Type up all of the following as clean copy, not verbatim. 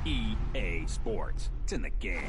EA Sports. It's in the game.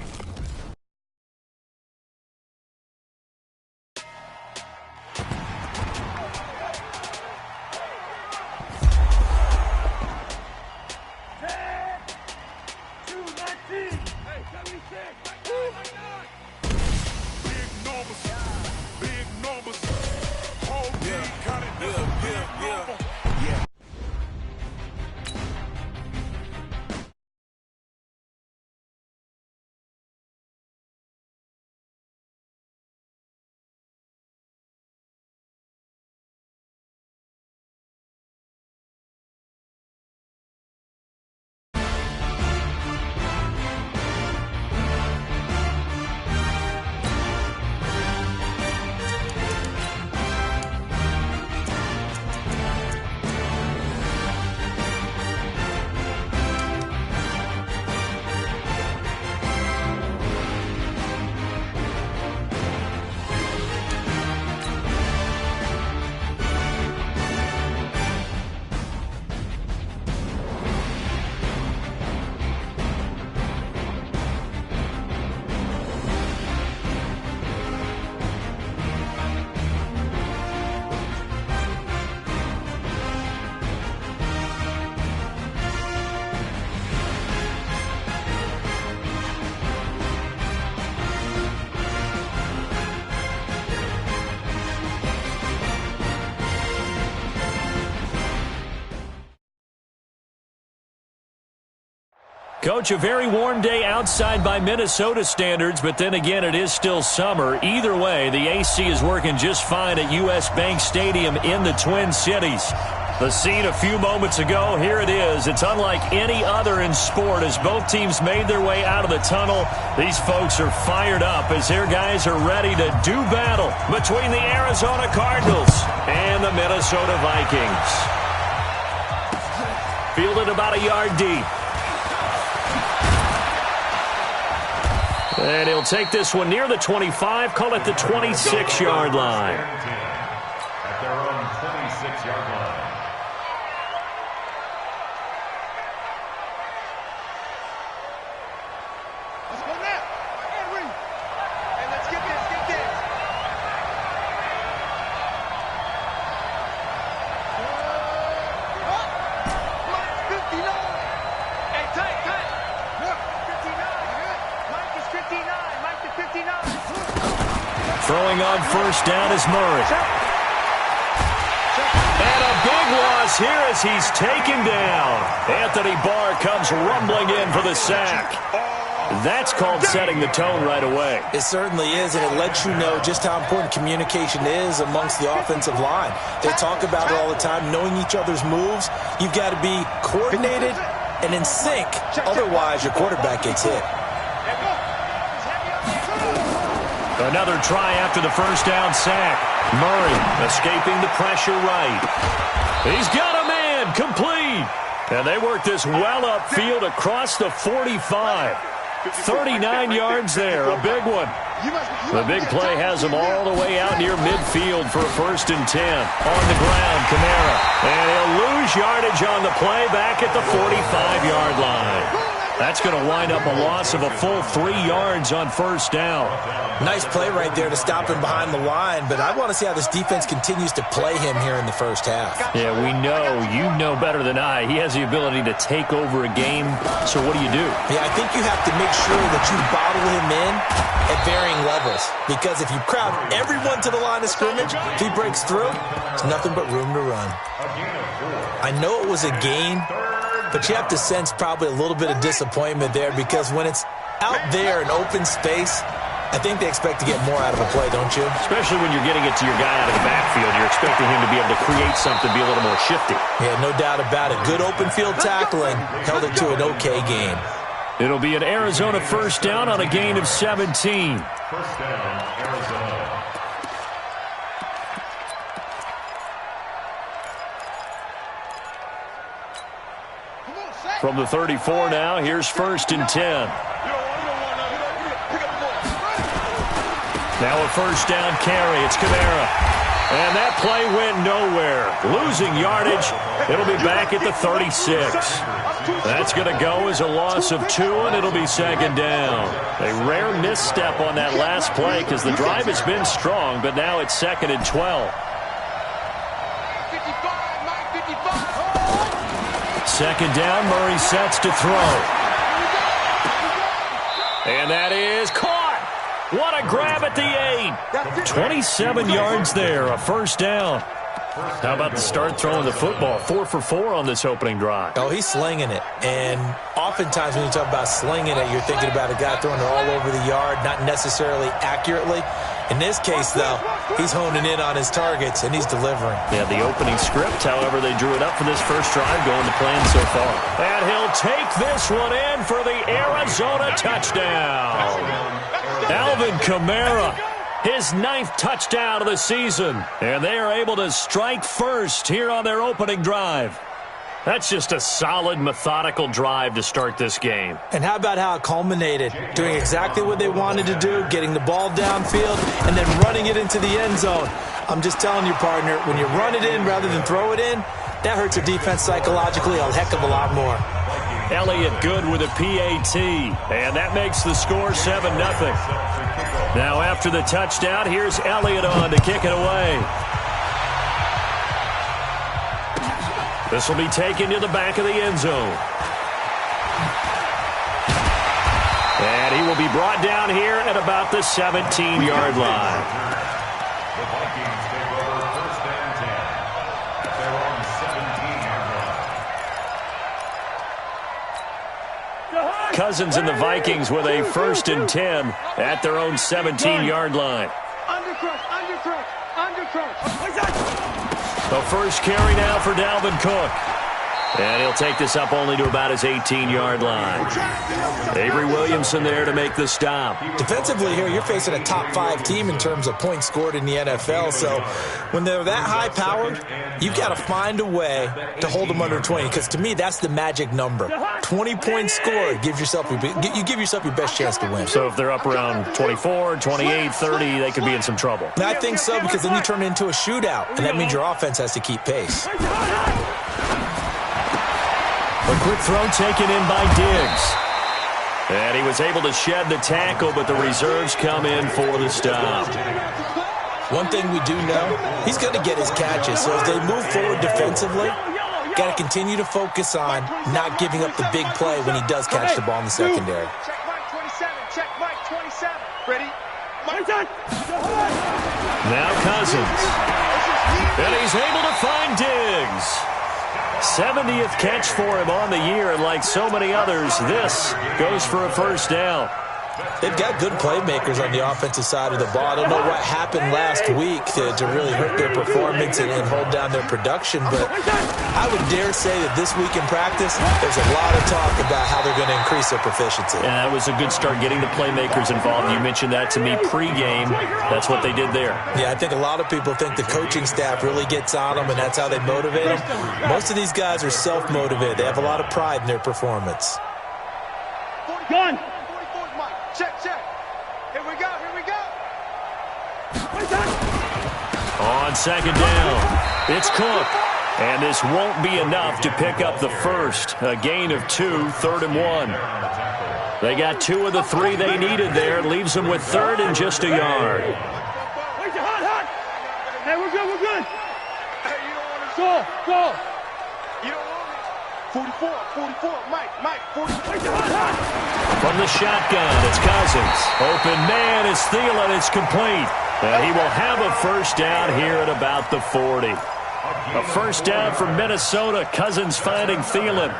Coach, a very warm day outside by Minnesota standards, but then again, it is still summer. Either way, the AC is working just fine at U.S. Bank Stadium in the Twin Cities. The scene a few moments ago, here it is. It's unlike any other in sport as both teams made their way out of the tunnel. These folks are fired up as their guys are ready to do battle between the Arizona Cardinals and the Minnesota Vikings. Fielded about a yard deep. And he'll take this one near the 25, call it the 26-yard line. At their own 26-yard line. Let's go now. And let's get this, Mike's 59. Hey, tight. Look, 59. Mike is 59. Mike to 59. Throwing on first down is Murray. And a big loss here as he's taken down. Anthony Barr comes rumbling in for the sack. That's called setting the tone right away. It certainly is, and it lets you know just how important communication is amongst the offensive line. They talk about it all the time, knowing each other's moves. You've got to be coordinated and in sync. Otherwise, your quarterback gets hit. Another try after the first down sack. Murray escaping the pressure right. He's got a man, complete. And they work this well upfield across the 45. 39 yards there, a big one. The big play has them all the way out near midfield for a 1st and 10. On the ground, Kamara. And he'll lose yardage on the play back at the 45-yard line. That's going to wind up a loss of a full 3 yards on first down. Nice play right there to stop him behind the line, but I want to see how this defense continues to play him here in the first half. Yeah, we know. You know better than I. He has the ability to take over a game, so what do you do? Yeah, I think you have to make sure that you bottle him in at varying levels, because if you crowd everyone to the line of scrimmage, if he breaks through, there's nothing but room to run. I know it was a gain, but you have to sense probably a little bit of disappointment there, because when it's out there in open space, I think they expect to get more out of a play, don't you? Especially when you're getting it to your guy out of the backfield. You're expecting him to be able to create something, be a little more shifty. Yeah, no doubt about it. Good open field tackling held it to an okay game. It'll be an Arizona first down on a gain of 17. First down, Arizona. From the 34 now, here's 1st and 10. Now a first down carry. It's Kamara. And that play went nowhere. Losing yardage. It'll be back at the 36. That's going to go as a loss of 2, and it'll be second down. A rare misstep on that last play because the drive has been strong, but now it's 2nd and 12. 2nd down, Murray sets to throw. And that is caught. What a grab at the 8. 27 yards there, a first down. How about the start throwing the football? 4 for 4 on this opening drive. Oh, he's slinging it. And oftentimes when you talk about slinging it, you're thinking about a guy throwing it all over the yard, not necessarily accurately. In this case, though, he's honing in on his targets, and he's delivering. Yeah, the opening script, however, they drew it up for this first drive, going to plan so far. And he'll take this one in for the Arizona touchdown. Alvin Kamara, his 9th touchdown of the season. And they are able to strike first here on their opening drive. That's just a solid, methodical drive to start this game. And how about how it culminated? Doing exactly what they wanted to do, getting the ball downfield, and then running it into the end zone. I'm just telling you, partner, when you run it in rather than throw it in, that hurts a defense psychologically a heck of a lot more. Elliott good with a PAT, and that makes the score 7-0. Now after the touchdown, here's Elliott on to kick it away. This will be taken to the back of the end zone. And he will be brought down here at about the 17-yard line. The Vikings take over 1st and 10. They're on the 17-yard line. Cousins and the Vikings with a 1st and 10 at their own 17-yard line. The first carry now for Dalvin Cook. And he'll take this up only to about his 18-yard line. Avery Williamson there to make the stop. Defensively here, you're facing a top 5 team in terms of points scored in the NFL. So when they're that high-powered, you've got to find a way to hold them under 20. Because to me, that's the magic number. 20 points scored gives yourself you give yourself your best chance to win. So if they're up around 24, 28, 30, they could be in some trouble. And I think so, because then you turn it into a shootout, and that means your offense has to keep pace. A quick throw taken in by Diggs. And he was able to shed the tackle, but the reserves come in for the stop. One thing we do know, he's going to get his catches. So as they move forward defensively, got to continue to focus on not giving up the big play when he does catch the ball in the secondary. Check Mike 27. Check Mike 27. Ready? Now Cousins. And he's able to find Diggs. 70th catch for him on the year, and like so many others, this goes for a first down. They've got good playmakers on the offensive side of the ball. I don't know what happened last week to really hurt their performance and hold down their production, but I would dare say that this week in practice, there's a lot of talk about how they're going to increase their proficiency. And that was a good start, getting the playmakers involved. You mentioned that to me pregame. That's what they did there. Yeah, I think a lot of people think the coaching staff really gets on them, and that's how they motivate them. Most of these guys are self-motivated. They have a lot of pride in their performance. Gun. Check. Here we go. On second down, it's Cook. And this won't be enough to pick up the first. A gain of 2, 3rd and 1. They got 2 of the 3 they needed there. Leaves them with 3rd and just a yard. Hey, we're good. Hey, you don't want to go. You don't want it. 44, Mike, 44. From the shotgun, it's Cousins. Open man is Thielen. It's complete. And he will have a first down here at about the 40. A first down for Minnesota. Cousins finding Thielen.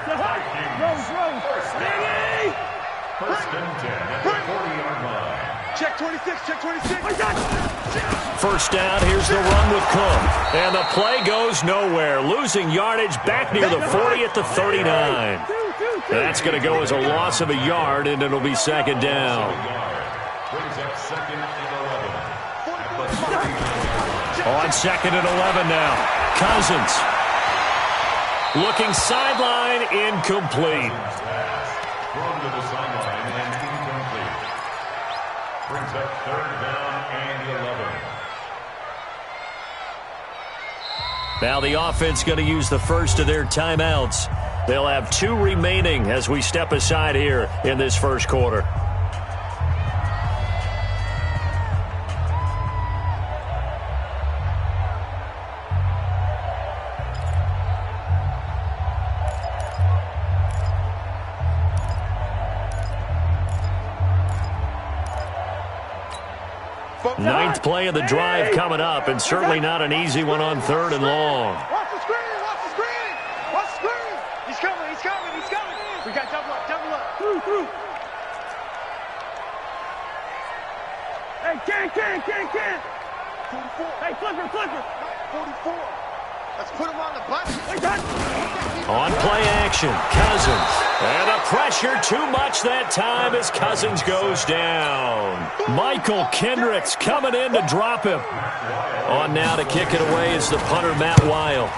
First and 10 at the 40-yard line. Check 26. First down, here's the run with Cook. And the play goes nowhere. Losing yardage back near the 40 at the 39. That's going to go as a loss of a yard, and it'll be second down. Brings up 2nd and 11. On 2nd and 11 now. Cousins. Looking sideline, incomplete. Thrown to the sideline and incomplete. Brings up 3rd down and 11. Now the offense going to use the first of their timeouts. They'll have 2 remaining as we step aside here in this first quarter. Ninth play of the drive coming up, and certainly not an easy one on 3rd and long. Watch the screen, watch the screen, watch the screen. He's coming, he's coming, he's coming. We got double up, through. Hey, can. 44. Hey, flipper. 44. Let's put him on the button. On play action, Cousins. And the pressure too much that time as Cousins goes down. Michael Kendricks coming in to drop him. On now to kick it away is the punter, Matt Weil.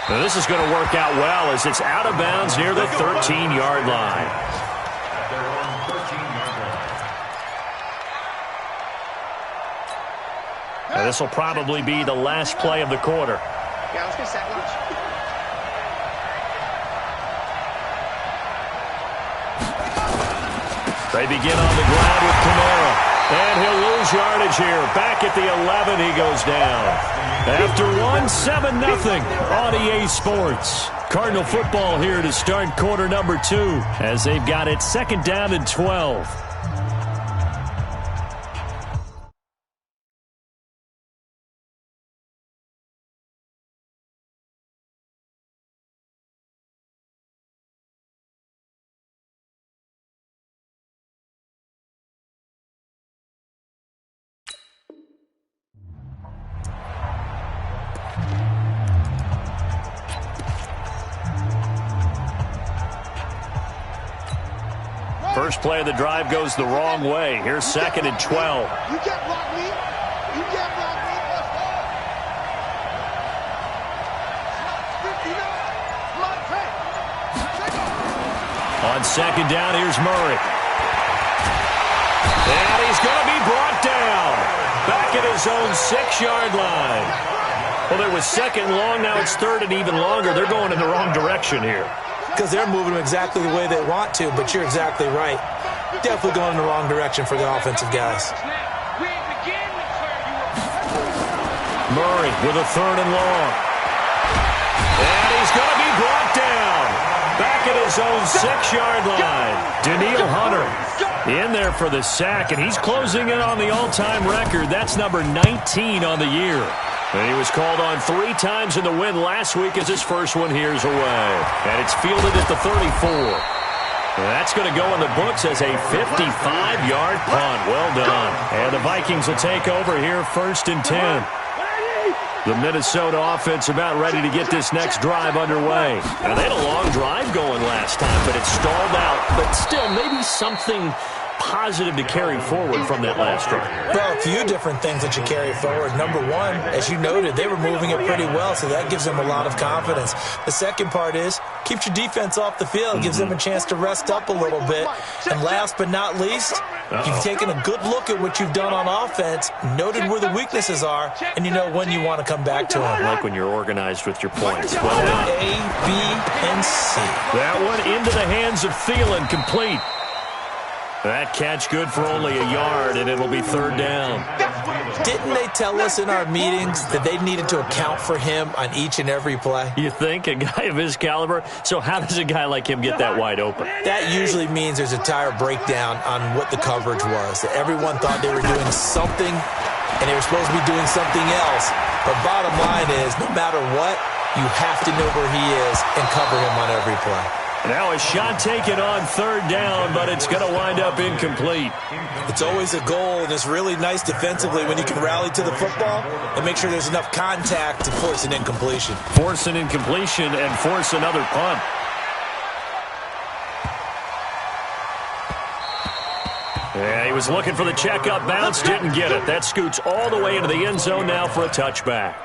Now this is going to work out well as it's out of bounds near the 13-yard line. Now this will probably be the last play of the quarter. Yeah, let's get set. Watch. They begin on the ground with Kamara. And he'll lose yardage here. Back at the 11, he goes down. After 7-0 on EA Sports. Cardinal football here to start quarter number 2 as they've got it 2nd down and 12. First play of the drive goes the wrong way. Here's 2nd and 12. You can't block me. You can't block me. Let's go. On 2nd down, here's Murray. And he's going to be brought down. Back at his own 6-yard line. Well, there was 2nd long. Now it's 3rd and even longer. They're going in the wrong direction here. Because they're moving them exactly the way they want to, but you're exactly right. Definitely going in the wrong direction for the offensive guys. Murray with a 3rd and long. And he's going to be brought down. Back at his own 6-yard line. Danielle Hunter in there for the sack, and he's closing in on the all-time record. That's number 19 on the year. And he was called on 3 times in the win last week as his first one here's away. And it's fielded at the 34. And that's going to go in the books as a 55-yard punt. Well done. And the Vikings will take over here 1st and 10. The Minnesota offense about ready to get this next drive underway. And they had a long drive going last time, but it stalled out. But still, maybe something positive to carry forward from that last drive. Well, a few different things that you carry forward. Number one, as you noted, they were moving it pretty well, so that gives them a lot of confidence. The second part is, keeps your defense off the field, gives them a chance to rest up a little bit. And last but not least, you've taken a good look at what you've done on offense, noted where the weaknesses are, and you know when you want to come back to them. Like when you're organized with your points. Well done. A, B, and C. That one into the hands of Thielen, complete. That catch good for only a yard, and it'll be 3rd down. Didn't they tell us in our meetings that they needed to account for him on each and every play? You think? A guy of his caliber? So how does a guy like him get that wide open? That usually means there's a entire breakdown on what the coverage was. That everyone thought they were doing something, and they were supposed to be doing something else. But bottom line is, no matter what, you have to know where he is and cover him on every play. Now a shot taken on 3rd down, but it's going to wind up incomplete. It's always a goal, and it's really nice defensively when you can rally to the football and make sure there's enough contact to force an incompletion. Force an incompletion and force another punt. Yeah, he was looking for the checkup bounce, didn't get it. That scoots all the way into the end zone now for a touchback.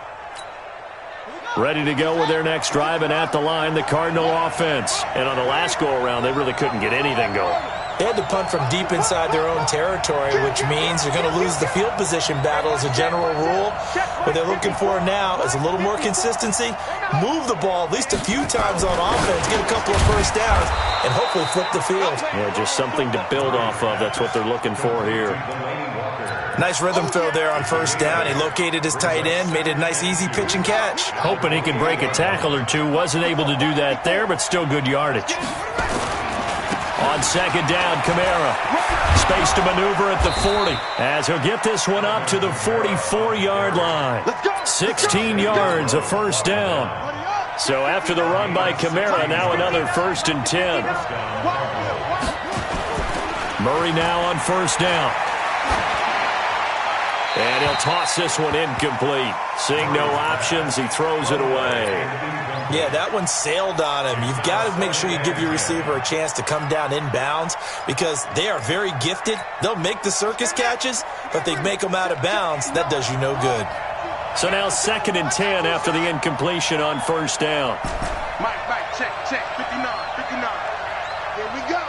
Ready to go with their next drive, and at the line, the Cardinal offense. And on the last go-around, they really couldn't get anything going. They had to punt from deep inside their own territory, which means you're going to lose the field position battle as a general rule. What they're looking for now is a little more consistency, move the ball at least a few times on offense, get a couple of first downs, and hopefully flip the field. Yeah, just something to build off of. That's what they're looking for here. Nice rhythm throw there on first down. He located his tight end, made it a nice easy pitch and catch. Hoping he could break a tackle or two. Wasn't able to do that there, but still good yardage. On second down, Kamara. Space to maneuver at the 40 as he'll get this one up to the 44-yard line. 16 yards, a first down. So after the run by Kamara, now another 1st and 10. Murray now on first down. And he'll toss this one incomplete. Seeing no options, he throws it away. Yeah, that one sailed on him. You've got to make sure you give your receiver a chance to come down inbounds because they are very gifted. They'll make the circus catches, but if they make them out of bounds, that does you no good. So now 2nd and 10 after the incompletion on first down. Mike, check, 59. Here we go.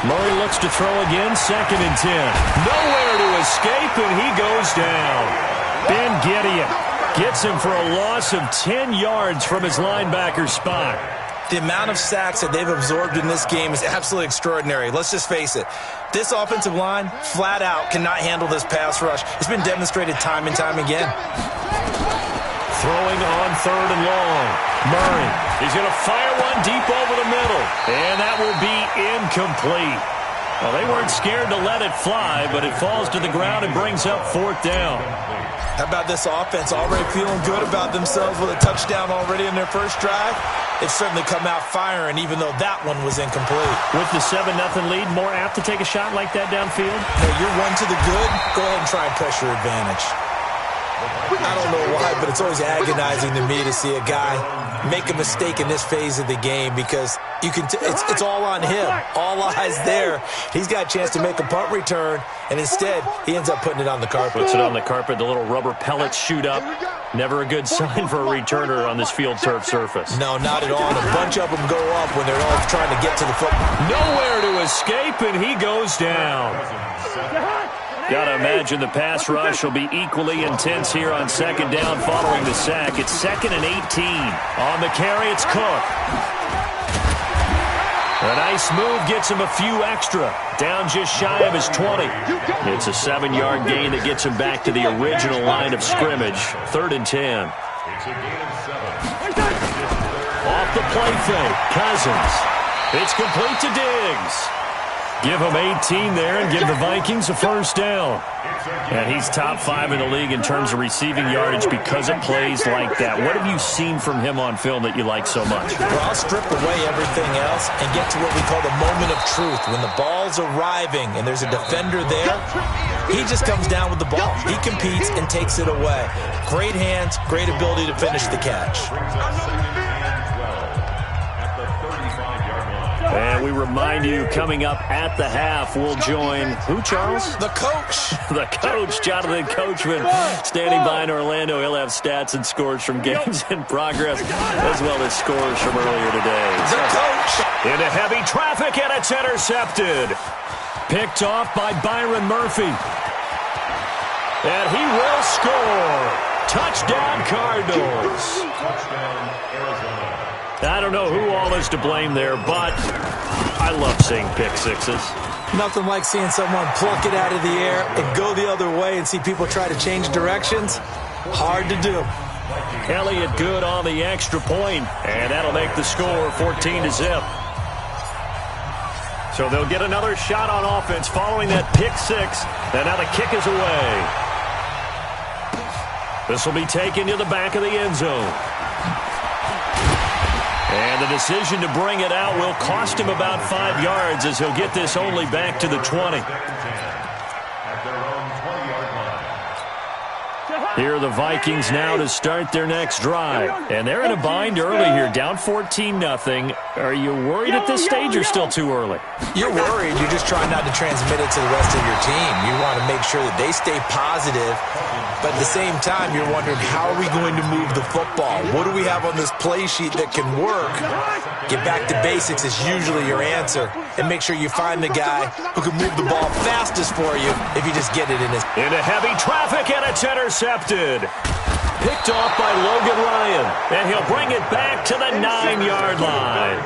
Murray looks to throw again, 2nd and 10. Nowhere to escape, and he goes down. Ben Gideon gets him for a loss of 10 yards from his linebacker spot. The amount of sacks that they've absorbed in this game is absolutely extraordinary. Let's just face it. This offensive line, flat out, cannot handle this pass rush. It's been demonstrated time and time again. Throwing on 3rd and long. Murray, he's going to fire one deep over the middle. And that will be incomplete. Well, they weren't scared to let it fly, but it falls to the ground and brings up 4th down. How about this offense already feeling good about themselves with a touchdown already in their first drive? They've certainly come out firing, even though that one was incomplete. With the 7-0 lead, more apt to take a shot like that downfield? Hey, you're one to the good. Go ahead and try and press your advantage. I don't know why, but it's always agonizing to me to see a guy make a mistake in this phase of the game because you can. It's all on him. All eyes there. He's got a chance to make a punt return, and instead he ends up putting it on the carpet. Puts it on the carpet. The little rubber pellets shoot up. Never a good sign for a returner on this field turf surface. No, not at all. And a bunch of them go up when they're all trying to get to the football. Nowhere to escape, and he goes down. Got to imagine the pass rush will be equally intense here on 2nd down following the sack. It's 2nd and 18. On the carry, it's Cook. A nice move gets him a few extra. Down just shy of his 20. It's a 7-yard gain that gets him back to the original line of scrimmage. 3rd and 10. Off the play fake, Cousins. It's complete to Diggs. Give him 18 there and give the Vikings a first down. And he's top 5 in the league in terms of receiving yardage because of plays like that. What have you seen from him on film that you like so much? Well, I'll strip away everything else and get to what we call the moment of truth. When the ball's arriving and there's a defender there, he just comes down with the ball. He competes and takes it away. Great hands, great ability to finish the catch. And we remind you, coming up at the half, we'll join who, Charles? The coach. The coach, Jonathan Coachman, standing by in Orlando. He'll have stats and scores from games in progress, as well as scores from earlier today. The coach. Into heavy traffic, and it's intercepted. Picked off by Byron Murphy. And he will score. Touchdown, Cardinals. Touchdown, Arizona. I don't know who all is to blame there, but I love seeing pick sixes. Nothing like seeing someone pluck it out of the air and go the other way and see people try to change directions. Hard to do. Elliott good on the extra point, and that'll make the score 14-0. So they'll get another shot on offense following that pick six, and now the kick is away. This will be taken to the back of the end zone. And the decision to bring it out will cost him about 5 yards as he'll get this only back to the 20. Here are the Vikings now to start their next drive. And they're in a bind early here, down 14-0. Are you worried at this stage or still too early? You're worried. You're just trying not to transmit it to the rest of your team. You want to make sure that they stay positive. But at the same time, you're wondering, how are we going to move the football? What do we have on this play sheet that can work? Get back to basics is usually your answer. And make sure you find the guy who can move the ball fastest for you if you just get it in his... Into heavy traffic, and it's intercepted. Picked off by Logan Ryan, and he'll bring it back to the 9-yard line.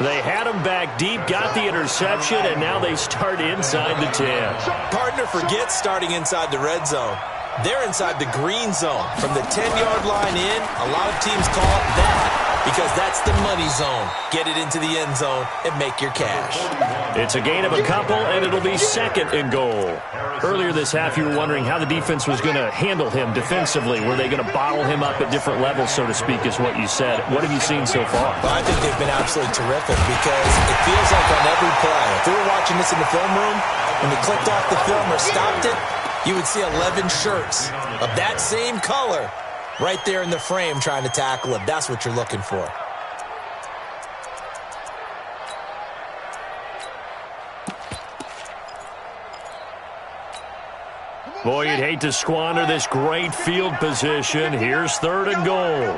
They had him back deep, got the interception, and now they start inside the 10. Partner forgets starting inside the red zone. They're inside the green zone. From the 10-yard line in, a lot of teams call it that because that's the money zone. Get it into the end zone and make your cash. It's a gain of a couple, and it'll be 2nd and goal. Earlier this half, you were wondering how the defense was going to handle him defensively. Were they going to bottle him up at different levels, so to speak, is what you said. What have you seen so far? Well, I think they've been absolutely terrific because it feels like on every play, if we were watching this in the film room, when we clicked off the film or stopped it, you would see 11 shirts of that same color right there in the frame trying to tackle him. That's what you're looking for. Boy, you'd hate to squander this great field position. Here's 3rd and goal.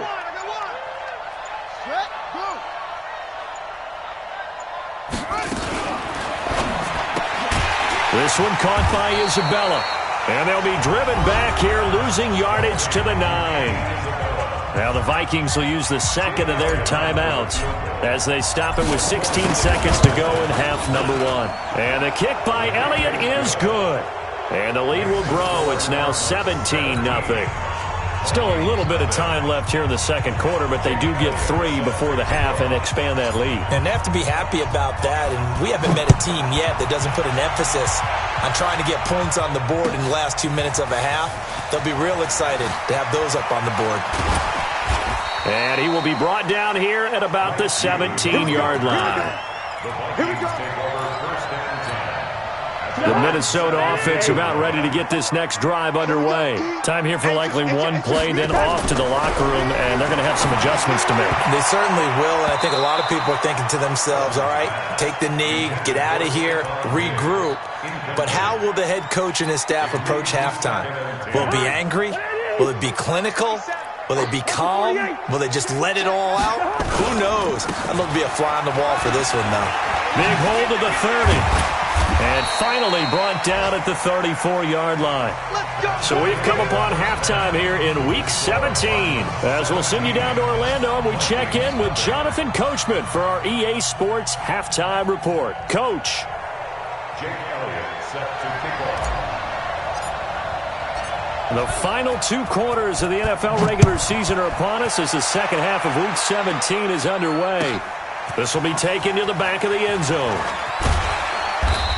This one caught by Isabella. And they'll be driven back here, losing yardage to the 9. Now the Vikings will use the 2nd of their timeouts as they stop it with 16 seconds to go in half number 1. And the kick by Elliott is good. And the lead will grow. It's now 17-0. Still a little bit of time left here in the 2nd quarter, but they do get 3 before the half and expand that lead. And they have to be happy about that. And we haven't met a team yet that doesn't put an emphasis on trying to get points on the board in the last 2 minutes of a half. They'll be real excited to have those up on the board. And he will be brought down here at about the 17-yard line. Here we go. The Minnesota offense about ready to get this next drive underway. Time here for likely one play, then off to the locker room, and they're going to have some adjustments to make. They certainly will, and I think a lot of people are thinking to themselves, all right, take the knee, get out of here, regroup. But how will the head coach and his staff approach halftime? Will it be angry? Will it be clinical? Will they be calm? Will they just let it all out? Who knows? I'd love to be a fly on the wall for this one, though. Big hold of the 30. And finally brought down at the 34-yard line. So we've come upon halftime here in Week 17. As we'll send you down to Orlando, and we check in with Jonathan Coachman for our EA Sports Halftime Report. Coach. Jake Elliott set to kick off. The final 2 quarters of the NFL regular season are upon us as the second half of Week 17 is underway. This will be taken to the back of the end zone.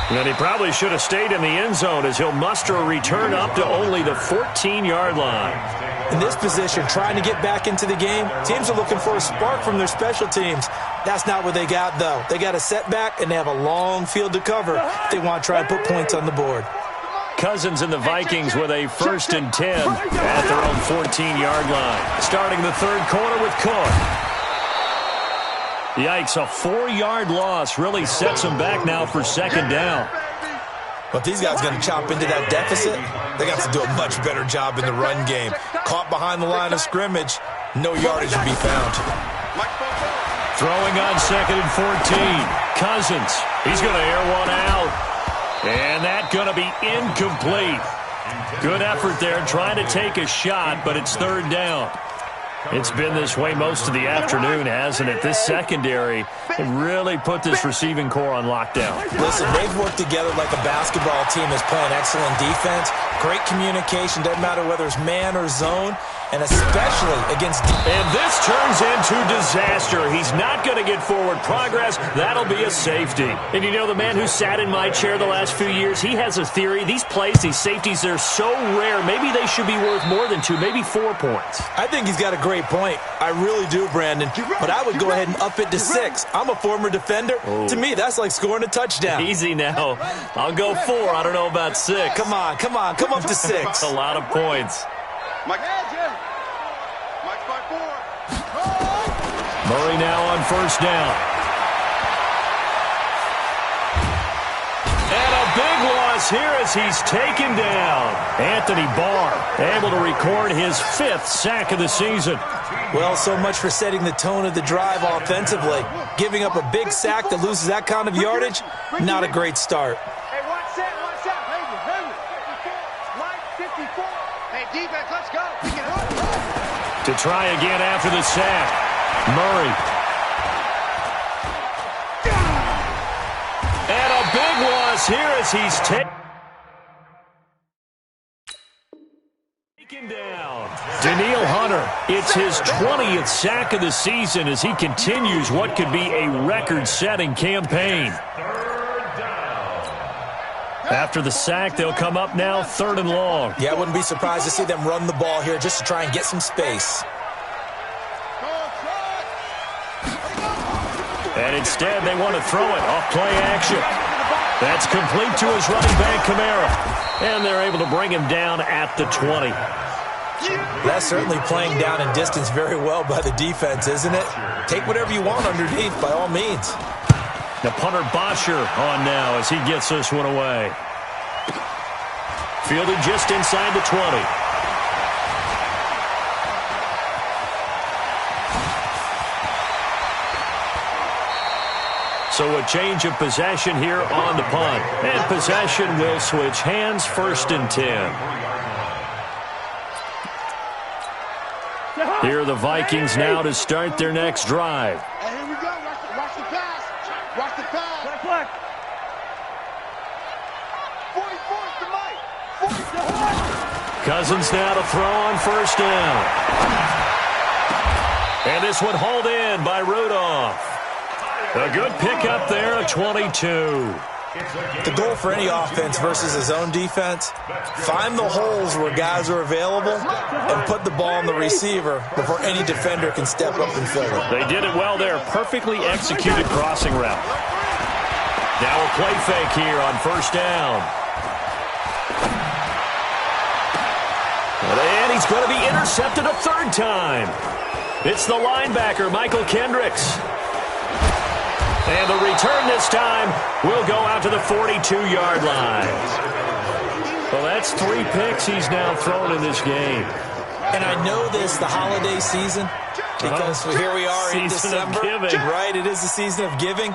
And he probably should have stayed in the end zone as he'll muster a return up to only the 14-yard line. In this position, trying to get back into the game, teams are looking for a spark from their special teams. That's not what they got, though. They got a setback, and they have a long field to cover if they want to try and put points on the board. Cousins and the Vikings with a 1st and 10 at their own 14-yard line. Starting the 3rd quarter with Cook. Yikes, a 4-yard loss really sets them back now for 2nd down. But these guys are going to chop into that deficit. They got to do a much better job in the run game. Caught behind the line of scrimmage, no yardage to be found. Throwing on 2nd and 14. Cousins, he's going to air one out. And that's going to be incomplete. Good effort there trying to take a shot, but it's 3rd down. It's been this way most of the afternoon, hasn't it? This secondary really put this receiving core on lockdown. Listen, they've worked together like a basketball team is playing excellent defense. Great communication, doesn't matter whether it's man or zone, and especially against... And this turns into disaster. He's not going to get forward progress. That'll be a safety. And you know, the man who sat in my chair the last few years, he has a theory. These plays, these safeties, they're so rare. Maybe they should be worth more than 2, maybe 4 points. I think he's got a great point. I really do, Brandon. But I would go ahead and up it to 6. I'm a former defender. Oh. To me, that's like scoring a touchdown. Easy now. I'll go 4. I don't know about 6. Come on. Come up to 6. That's a lot of points. Mike, by 4. Murray now on 1st down. And a big loss was here as he's taken down. Anthony Barr able to record his 5th sack of the season. Well, so much for setting the tone of the drive offensively. Giving up a big sack that loses that kind of yardage, not a great start. Hey, watch that. Hey, 54. Hey, defense, let's go. We can run. To try again after the sack. Murray. And a big loss here as he's taken down. Danielle Hunter, it's his 20th sack of the season as he continues what could be a record-setting campaign. After the sack, they'll come up now 3rd and long. Yeah, I wouldn't be surprised to see them run the ball here just to try and get some space. And instead, they want to throw it off play action. That's complete to his running back, Kamara. And they're able to bring him down at the 20. That's certainly playing down in distance very well by the defense, isn't it? Take whatever you want underneath, by all means. The punter Bosher on now as he gets this one away. Fielded just inside the 20. So a change of possession here on the punt. And possession will switch hands, 1st and 10. Here are the Vikings now to start their next drive. Hey, here we go. Watch the pass. Watch the pass. Flag. 44 to Mike. 40 to Horn. Cousins now to throw on 1st down. And this one hauled in by Rudolph. A good pickup there, a 22. The goal for any offense versus his own defense, find the holes where guys are available and put the ball on the receiver before any defender can step up and fill it. They did it well there. Perfectly executed crossing route. Now a play fake here on 1st down. And he's going to be intercepted a 3rd time. It's the linebacker, Michael Kendricks. And the return this time will go out to the 42-yard line. Well, that's 3 picks he's now thrown in this game. And I know this, the holiday season, because here we are in December. Right, it is the season of giving.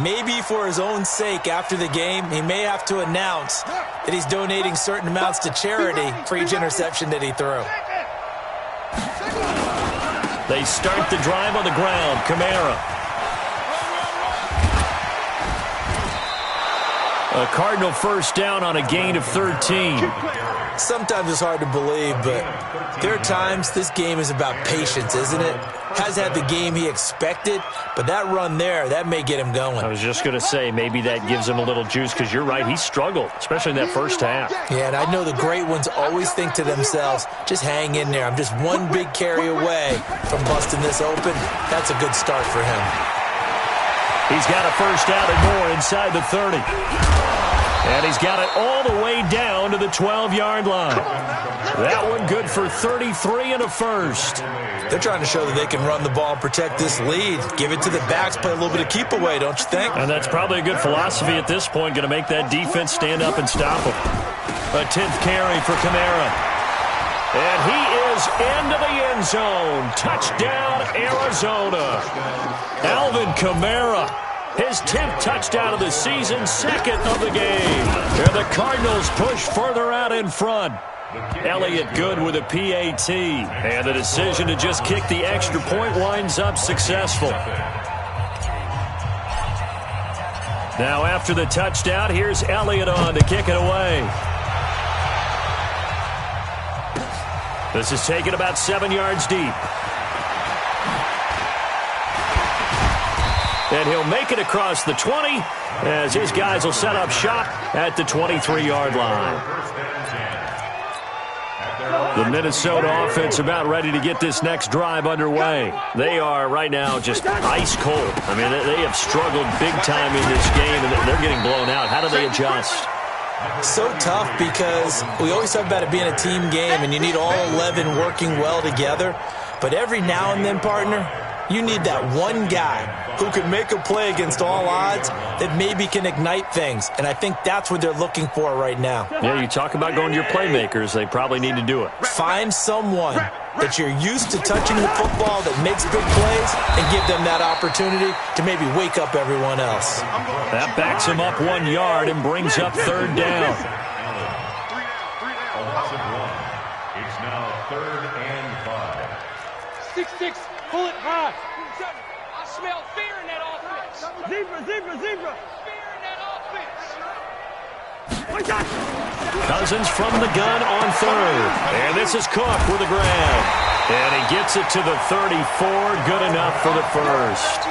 Maybe for his own sake after the game, he may have to announce that he's donating certain amounts to charity for each interception that he threw. They start the drive on the ground. Kamara. A Cardinal 1st down on a gain of 13. Sometimes it's hard to believe, but there are times this game is about patience, isn't it? Has had the game he expected, but that run there, that may get him going. I was just going to say, maybe that gives him a little juice, because you're right, he struggled, especially in that 1st half. Yeah, and I know the great ones always think to themselves, just hang in there. I'm just one big carry away from busting this open. That's a good start for him. He's got a 1st down and more inside the 30. And he's got it all the way down to the 12-yard line. That one good for 33 and a 1st. They're trying to show that they can run the ball and protect this lead. Give it to the backs, play a little bit of keep away, don't you think? And that's probably a good philosophy at this point, going to make that defense stand up and stop him. A 10th carry for Kamara. And he is into the end zone. Touchdown, Arizona. Alvin Kamara. His 10th touchdown of the season, 2nd of the game. And the Cardinals push further out in front. Elliott Good with a PAT. And the decision to just kick the extra point winds up successful. Now after the touchdown, here's Elliott on to kick it away. This is taken about 7 yards deep. And he'll make it across the 20 as his guys will set up shop at the 23-yard line. The Minnesota offense about ready to get this next drive underway. They are right now just ice cold. I mean, they have struggled big time in this game, and they're getting blown out. How do they adjust? So tough because we always talk about it being a team game, and you need all 11 working well together. But every now and then, partner, You need that one guy who can make a play against all odds that maybe can ignite things, and I think that's what they're looking for right now. Yeah, you talk about going to your playmakers. They probably need to do it. Find someone that you're used to touching the football that makes big plays and give them that opportunity to maybe wake up everyone else. That backs him up 1 yard and brings up third down. A loss of 1. It's now 3rd and 5. 6-6, pull it high. I smell fear in that offense. Zebra. Fear in that offense. Cousins from the gun on third. And this is Cook with a grab. And he gets it to the 34. Good enough for the first.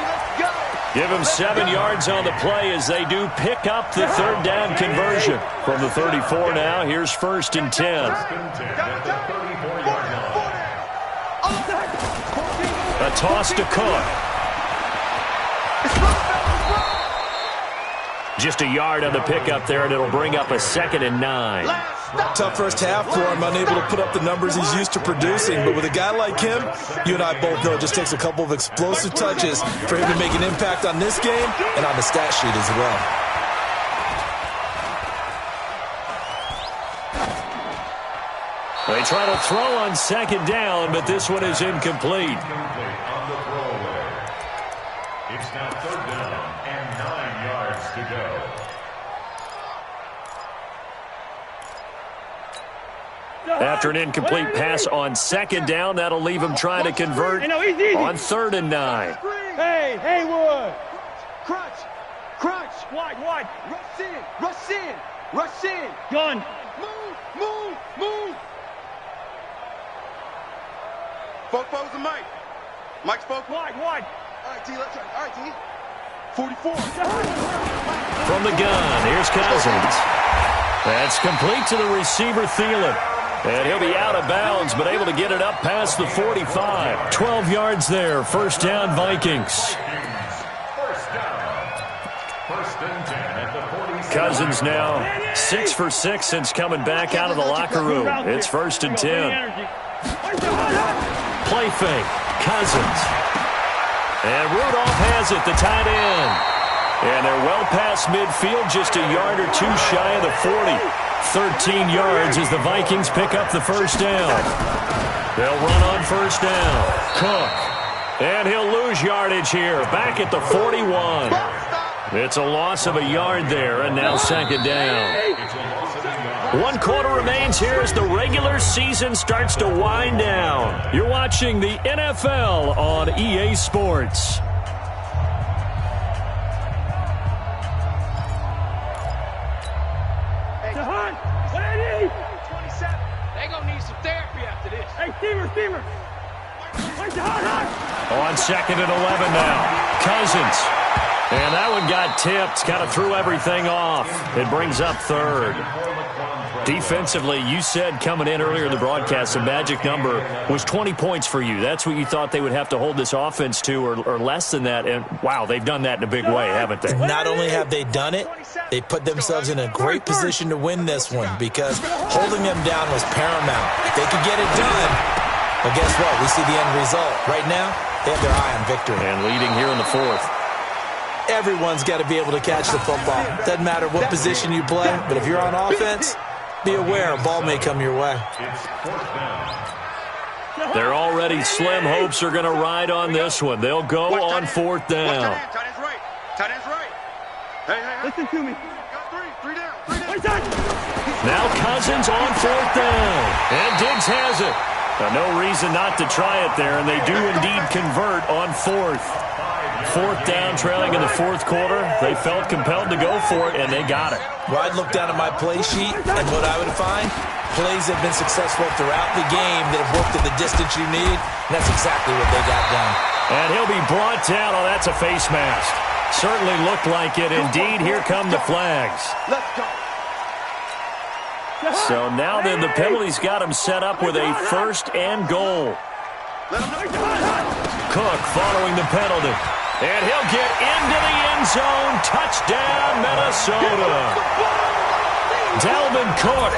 Give him 7 yards on the play as they do pick up the third down conversion. From the 34 now, here's 1st and 10. A toss to Cook. Just a yard on the pickup there, and it'll bring up a 2nd and 9. Tough first half for him, unable to put up the numbers he's used to producing. But with a guy like him, you and I both know it just takes a couple of explosive touches for him to make an impact on this game and on the stat sheet as well. They try to throw on 2nd down, but this one is incomplete. On the throwaway. It's now 3rd down and 9 yards to go. After an incomplete pass on 2nd down, that'll leave him trying to convert on 3rd and 9. Hey, Haywood. Crunch. Wide. Rush in. Gun. Move. Foes and Mike. Mike's spoke. Wide. All right, T, let's try. All right, T. 44. From the gun, here's Cousins. That's complete to the receiver, Thielen. And he'll be out of bounds, but able to get it up past the 45. 12 yards there, 1st down, Vikings. 1st and 10 at the 46. Cousins now 6 for 6 since coming back out of the locker room. It's 1st and 10. Play fake, Cousins. And Rudolph has it, the tight end. And they're well past midfield, just a yard or two shy of the 40. 13 yards as the Vikings pick up the 1st down. They'll run on 1st down. Cook. And he'll lose yardage here, back at the 41. It's a loss of a yard there, and now 2nd down. 1 quarter remains here as the regular season starts to wind down. You're watching the NFL on EA Sports. They're going to need some therapy after this. Hey, Steamer. On 2nd and 11 now. Cousins. And that one got tipped. Kind of threw everything off. It brings up 3rd. Defensively, you said coming in earlier in the broadcast, the magic number was 20 points for you. That's what you thought they would have to hold this offense to, or less than that. And, wow, they've done that in a big way, haven't they? Not only have they done it, they put themselves in a great position to win this one because holding them down was paramount. They could get it done, but guess what? We see the end result. Right now, they have their eye on victory. And leading here in the 4th. Everyone's got to be able to catch the football. Doesn't matter what position you play, but if you're on offense, be aware a ball may come your way. They're already slim hopes are going to ride on this one. They'll go on 4th down. Tight end's right. Hey. Listen to me. Three down. Now Cousins on 4th down. And Diggs has it. No reason not to try it there, and they do indeed convert on 4th. 4th down, trailing in the 4th quarter. They felt compelled to go for it, and they got it. Well, I'd look down at my play sheet, and what I would find, plays have been successful throughout the game that have worked at the distance you need, and that's exactly what they got done. And he'll be brought down. Oh, that's a face mask. Certainly looked like it. Indeed, here come the flags. Let's go. So now then, the penalty's got him set up with a 1st and goal. Cook following the penalty. And he'll get into the end zone. Touchdown, Minnesota. Dalvin Cook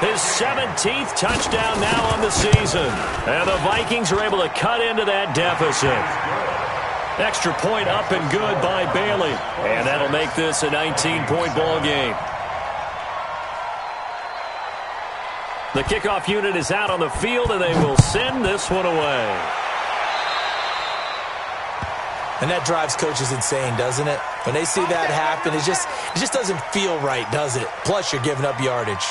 His 17th touchdown now on the season. And the Vikings are able to cut into that deficit. Extra point up and good by Bailey. And that'll make this a 19-point ball game. The kickoff unit is out on the field, and they will send this one away. And that drives coaches insane, doesn't it? When they see that happen, it just doesn't feel right, does it? Plus, you're giving up yardage.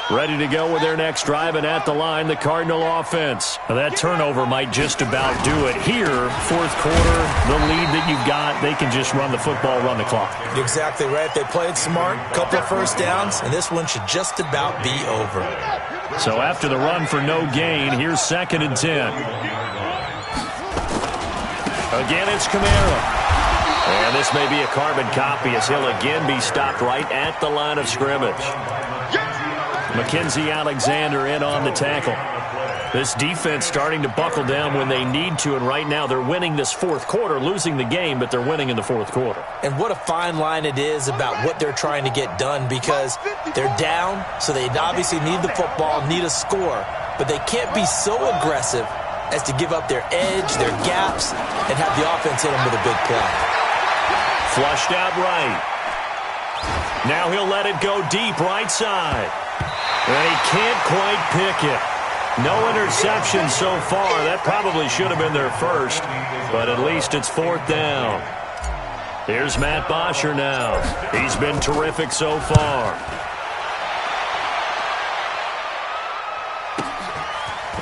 Ready to go with their next drive, and at the line, the Cardinal offense. Now, that turnover might just about do it. Here, fourth quarter, the lead that you've got, they can just run the football, run the clock. Exactly right. They played smart, couple of first downs, and this one should just about be over. So after the run for no gain, here's 2nd and 10. Again, it's Kamara. And this may be a carbon copy as he'll again be stopped right at the line of scrimmage. Mackenzie Alexander in on the tackle. This defense starting to buckle down when they need to, and right now they're winning this fourth quarter, losing the game, but they're winning in the fourth quarter. And what a fine line it is about what they're trying to get done, because they're down, so they obviously need the football, need a score, but they can't be so aggressive as to give up their edge, their gaps, and have the offense hit them with a big play. Flushed out right. Now he'll let it go deep right side. And he can't quite pick it. No interception so far. That probably should have been their first, but at least it's 4th down. Here's Matt Bosher now. He's been terrific so far.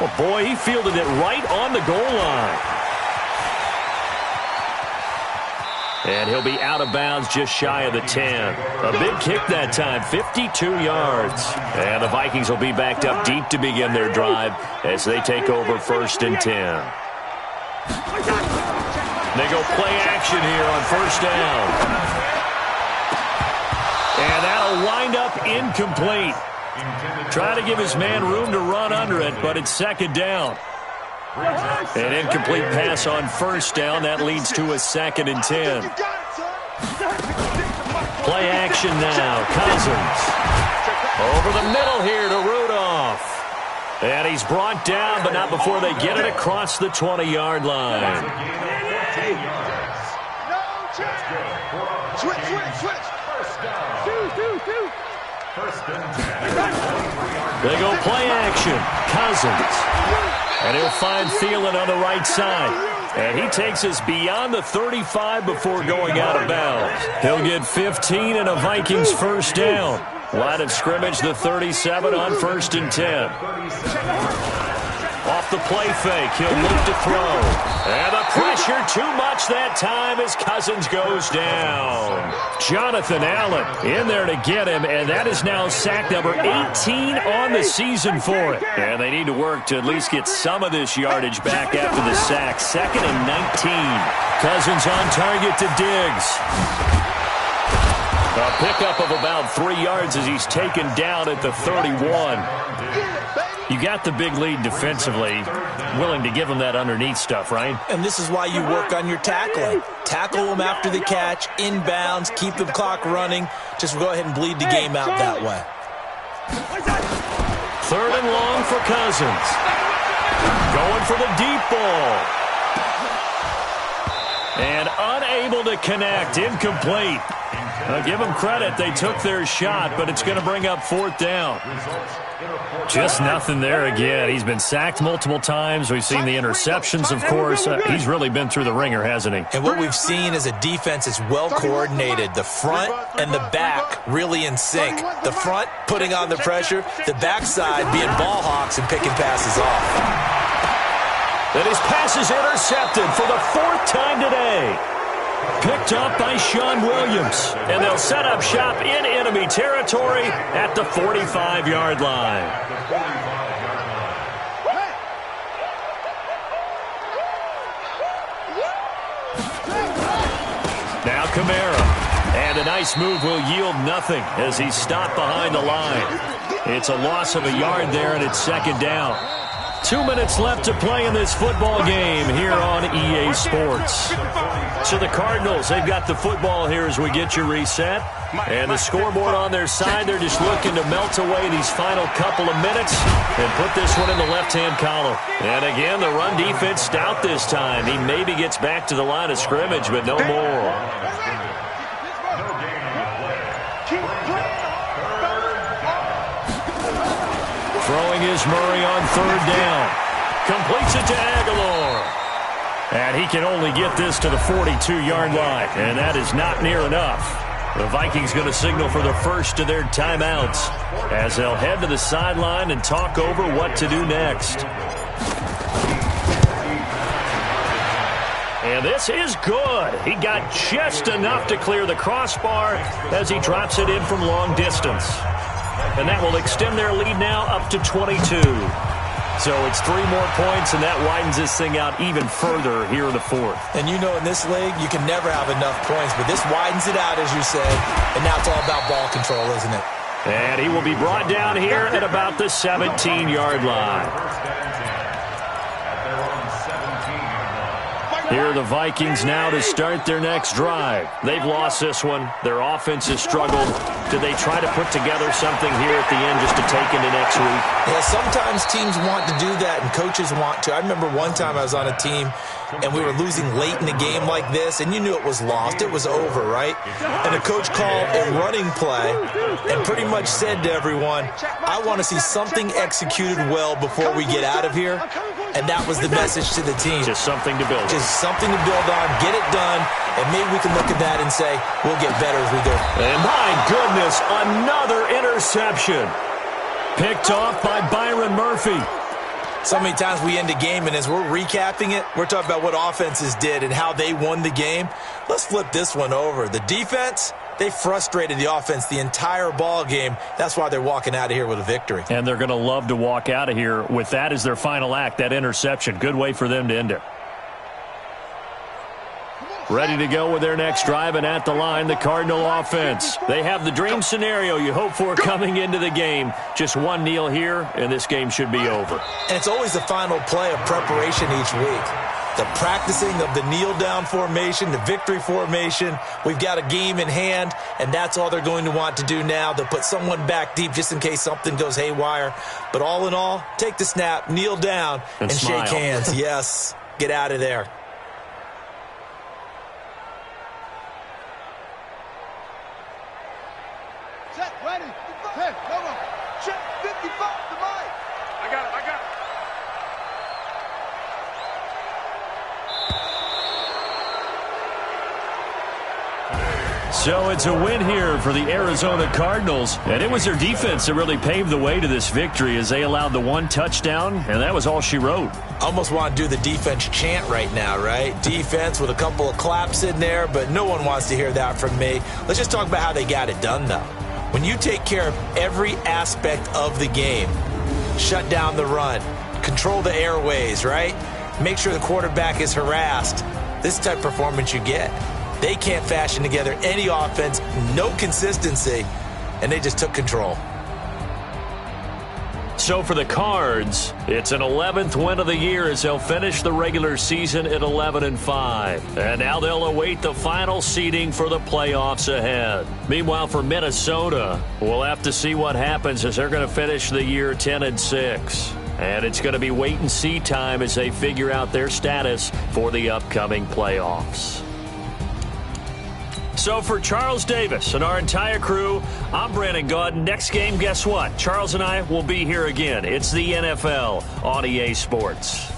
Oh, boy, he fielded it right on the goal line. And he'll be out of bounds just shy of the 10. A big kick that time, 52 yards. And the Vikings will be backed up deep to begin their drive as they take over 1st and 10. They go play action here on 1st down. And that'll wind up incomplete. Try to give his man room to run under it, but it's 2nd down. An incomplete pass on 1st down. That leads to a 2nd and 10. Play action now. Cousins. Over the middle here to Rudolph. And he's brought down, but not before they get it across the 20-yard line. Switch. They go play action. Cousins. And he'll find Thielen on the right side. And he takes us beyond the 35 before going out of bounds. He'll get 15 and a Vikings 1st down. Line of scrimmage, the 37 on 1st and 10. Off the play fake, he'll look to throw. And the pressure too much that time as Cousins goes down. Jonathan Allen in there to get him, and that is now sack number 18 on the season for it. And they need to work to at least get some of this yardage back after the sack. 2nd and 19. Cousins on target to Diggs. A pickup of about 3 yards as he's taken down at the 31. You got the big lead defensively, willing to give him that underneath stuff, right? And this is why you work on your tackling. Tackle them after the catch, inbounds, keep the clock running. Just go ahead and bleed the game out that way. 3rd and long for Cousins. Going for the deep ball. And unable to connect, incomplete. I'll give them credit. They took their shot, but it's going to bring up 4th down. Just nothing there again. He's been sacked multiple times. We've seen the interceptions, of course. He's really been through the ringer, hasn't he? And what we've seen is a defense that's well coordinated. The front and the back really in sync. The front putting on the pressure, the backside being ball hawks and picking passes off. And his pass is intercepted for the 4th time today. Picked up by Sean Williams. And they'll set up shop in enemy territory at the 45-yard line. Now Kamara. And a nice move will yield nothing as he's stopped behind the line. It's a loss of a yard there, and it's 2nd down. 2 minutes left to play in this football game here on EA Sports. So the Cardinals, they've got the football here as we get you reset. And the scoreboard on their side, they're just looking to melt away these final couple of minutes and put this one in the left-hand column. And again, the run defense stout this time. He maybe gets back to the line of scrimmage, but no more. Throwing is Murray on third down. Completes it to Aguilar. And he can only get this to the 42-yard line, and that is not near enough. The Vikings going to signal for the first of their timeouts as they'll head to the sideline and talk over what to do next. And this is good. He got just enough to clear the crossbar as he drops it in from long distance. And that will extend their lead now up to 22. So it's 3 more points, and that widens this thing out even further here in the fourth. And you know in this league, you can never have enough points, but this widens it out, as you said, and now it's all about ball control, isn't it? And he will be brought down here at about the 17-yard line. Here are the Vikings now to start their next drive. They've lost this one. Their offense has struggled. Do they try to put together something here at the end just to take into next week? Yeah, sometimes teams want to do that and coaches want to. I remember one time I was on a team and we were losing late in a game like this, and you knew it was lost. It was over, right? And the coach called a running play and pretty much said to everyone, I want to see something executed well before we get out of here. And that was the message to the team. Just something to build on. Just something to build on, get it done, and maybe we can look at that and say, we'll get better as we go. And my goodness, another interception. Picked off by Byron Murphy. So many times we end a game, and as we're recapping it, we're talking about what offenses did and how they won the game. Let's flip this one over. The defense, they frustrated the offense the entire ball game. That's why they're walking out of here with a victory. And they're going to love to walk out of here with that as their final act, that interception. Good way for them to end it. Ready to go with their next drive, and at the line, the Cardinal offense. They have the dream scenario you hope for coming into the game. Just one kneel here, and this game should be over. And it's always the final play of preparation each week. The practicing of the kneel-down formation, the victory formation. We've got a game in hand, and that's all they're going to want to do now. They'll put someone back deep just in case something goes haywire. But all in all, take the snap, kneel down, and shake hands. Yes, get out of there. Set, ready. Hey, come on. Check 55 to Mike. I got it. So it's a win here for the Arizona Cardinals, and it was their defense that really paved the way to this victory as they allowed the 1 touchdown, and that was all she wrote. Almost want to do the defense chant right now, right? Defense with a couple of claps in there, but no one wants to hear that from me. Let's just talk about how they got it done, though. When you take care of every aspect of the game, shut down the run, control the airways, right? Make sure the quarterback is harassed. This type of performance you get. They can't fashion together any offense, no consistency, and they just took control. So for the Cards, it's an 11th win of the year as they'll finish the regular season at 11-5. And now they'll await the final seeding for the playoffs ahead. Meanwhile, for Minnesota, we'll have to see what happens as they're going to finish the year 10-6. And it's going to be wait-and-see time as they figure out their status for the upcoming playoffs. So for Charles Davis and our entire crew, I'm Brandon Gaudin. Next game, guess what? Charles and I will be here again. It's the NFL on EA Sports.